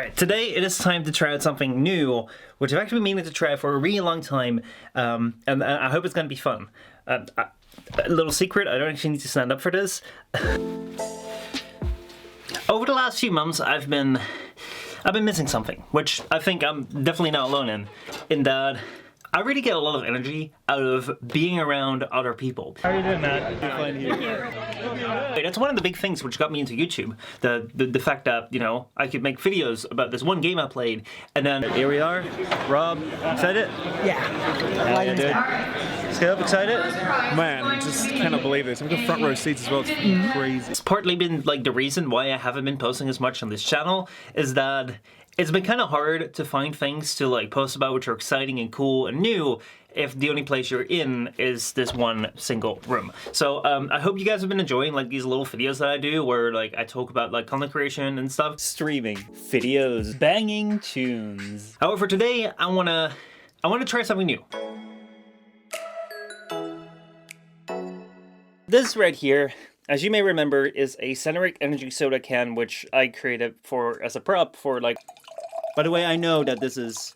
Alright, today it is time to try out something new, which I've actually been meaning to try for a really long time, and I hope it's going to be fun. A little secret, I don't actually need to stand up for this. Over the last few months, I've been missing something, which I think I'm definitely not alone in that I really get a lot of energy out of being around other people. How are you doing, Matt? You're fine here. That's one of the big things which got me into YouTube. The fact that, you know, I could make videos about this one game I played, and then Here we are. Rob, excited? Yeah. How you doing? Skip, excited? Man, I just cannot believe this. I've got front row seats as well. It's crazy. It's partly been like the reason why I haven't been posting as much on this channel is that it's been kind of hard to find things to like post about which are exciting and cool and new if the only place you're in is this one single room. So I hope you guys have been enjoying like these little videos that I do where like I talk about like content creation and stuff. Streaming, videos, banging tunes. However, today I wanna try something new. This right here, as you may remember, is a Centeric energy soda can which I created for as a prop for like... By the way, I know that this is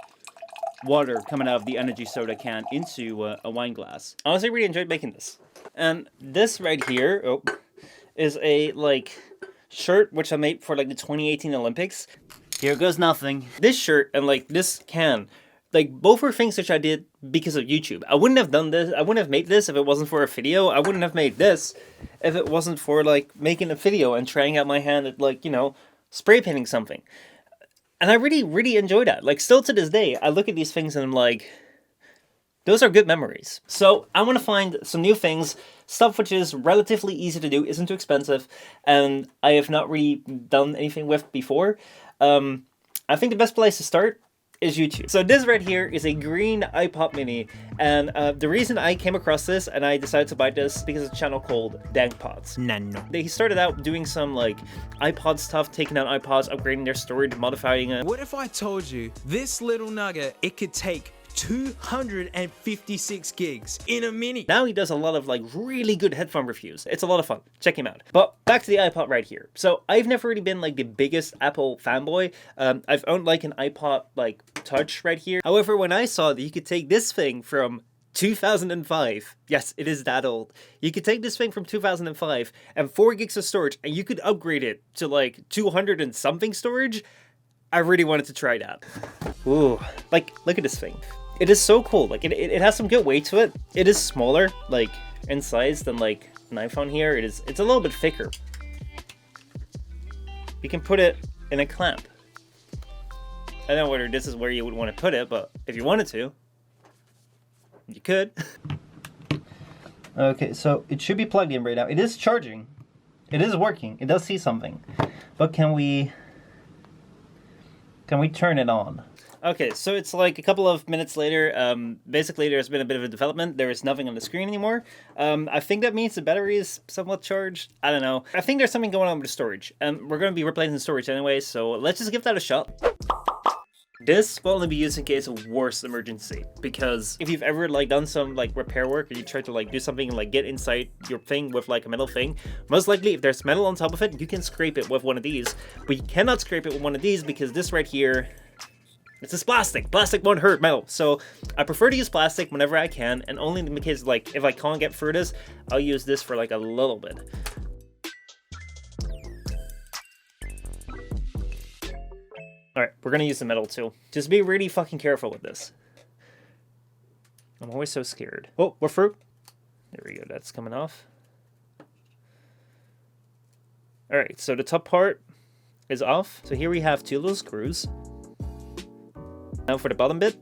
water coming out of the energy soda can into a wine glass. Honestly, I really enjoyed making this. And this right here is a like shirt which I made for like the 2018 Olympics. Here goes nothing. This shirt and like this can, like both were things which I did because of YouTube. I wouldn't have done this, I wouldn't have made this if it wasn't for a video. I wouldn't have made this if it wasn't for like making a video and trying out my hand at like, you know, spray painting something. And I really, really enjoy that. Like still to this day, I look at these things and I'm like, those are good memories. So I want to find some new things, stuff which is relatively easy to do, isn't too expensive, and I have not really done anything with before. I think the best place to start is YouTube. So this right here is a green iPod mini, and the reason I came across this and I decided to buy this because of a channel called Dankpods. Nano. He started out doing some like iPod stuff, taking out iPods, upgrading their storage, modifying it. What if I told you this little nugget, it could take 256 gigs in a minute? Now he does a lot of like really good headphone reviews. It's a lot of fun. Check him out. But back to the iPod right here. So I've never really been like the biggest Apple fanboy. I've owned like an iPod like Touch right here. However, when I saw that you could take this thing from 2005, yes, it is that old. You could take this thing from 2005 and 4 gigs of storage and you could upgrade it to like 200 and something storage. I really wanted to try that. Ooh, like look at this thing. It is so cool. Like it has some good weight to it. It is smaller, like in size than like an iPhone here. It's a little bit thicker. You can put it in a clamp. I don't know whether this is where you would want to put it, but if you wanted to, you could. Okay, so it should be plugged in right now. It is charging. It is working. It does see something. But can we turn it on? Okay, so it's like a couple of minutes later. Basically, there's been a bit of a development. There is nothing on the screen anymore. I think that means the battery is somewhat charged. I don't know. I think there's something going on with the storage. We're going to be replacing the storage anyway, so let's just give that a shot. This will only be used in case of worst emergency, because if you've ever like done some like repair work or you try to like do something and like get inside your thing with like a metal thing, most likely if there's metal on top of it, you can scrape it with one of these, but you cannot scrape it with one of these because this right here, this is plastic. Plastic won't hurt metal. So I prefer to use plastic whenever I can, and only in the case like if I can't get through this, I'll use this for like a little bit. Alright, we're gonna use the metal too. Just be really fucking careful with this. I'm always so scared. Oh, we're through. There we go, that's coming off. Alright, so the top part is off. So here we have 2 little screws. Now for the bottom bit.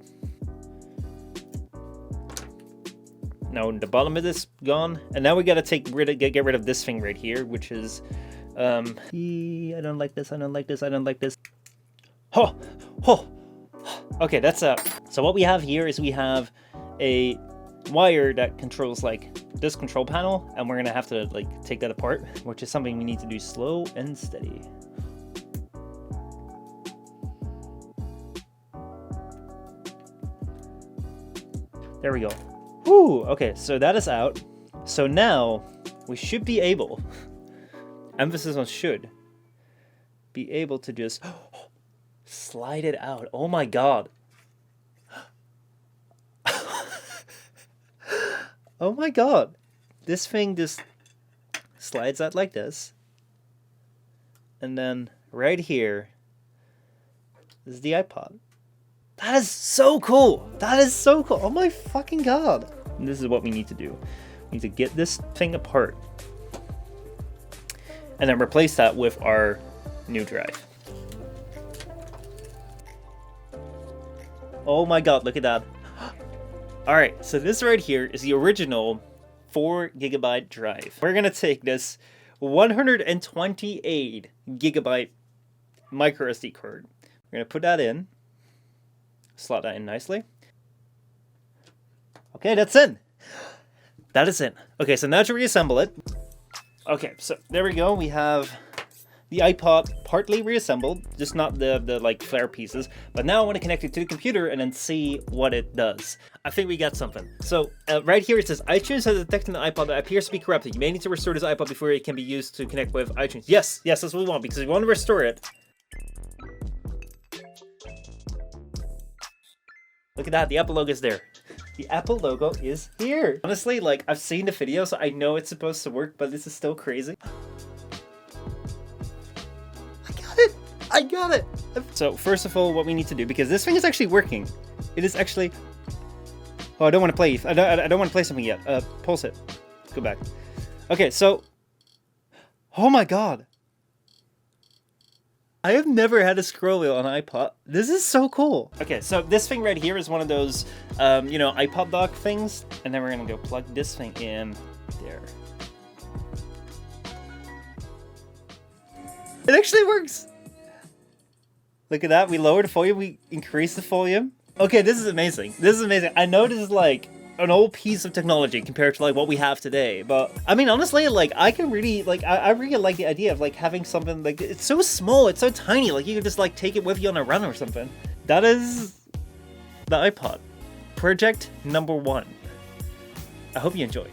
Now the bottom bit is gone. And now we gotta get rid of this thing right here, which is... I don't like this, I don't like this, I don't like this. Oh, oh. Okay, that's so what we have here is we have a wire that controls like this control panel, and we're gonna have to like take that apart, which is something we need to do slow and steady. There we go. Woo, okay, so that is out. So now we should be able, emphasis on should, be able to just slide it out. Oh my god. Oh my god. This thing just slides out like this. And then right here is the iPod. That is so cool. That is so cool. Oh my fucking god. And this is what we need to do. We need to get this thing apart. And then replace that with our new drive. Oh my god, look at that. Alright, so this right here is the original 4 gigabyte drive. We're gonna take this 128 gigabyte micro SD card. We're gonna put that in. Slot that in nicely. Okay, that's in. That is in. Okay, so now to reassemble it. Okay, so there we go. We have the iPod partly reassembled, just not the like flare pieces. But now I want to connect it to the computer and then see what it does. I think we got something. So right here it says iTunes has detected an iPod that appears to be corrupted. You may need to restore this iPod before it can be used to connect with iTunes. Yes, yes, that's what we want because we want to restore it. Look at that, the Apple logo is there. The Apple logo is here. Honestly, like, I've seen the video, so I know it's supposed to work, but this is still crazy. I got it! I got it! So, first of all, what we need to do, because this thing is actually working. It is actually... Oh, I don't want to play. I don't want to play something yet. Pulse it. Go back. Okay, so... Oh my god! I have never had a scroll wheel on an iPod. This is so cool. Okay, so this thing right here is one of those, you know, iPod dock things. And then we're gonna go plug this thing in there. It actually works. Look at that. We lowered the volume. We increased the volume. Okay, this is amazing. This is amazing. I know this is like an old piece of technology compared to like what we have today, but I mean honestly, like I can really like I really like the idea of like having something like it's so small, it's so tiny, like you can just like take it with you on a run or something. That is the iPod project number 1. I hope you enjoy.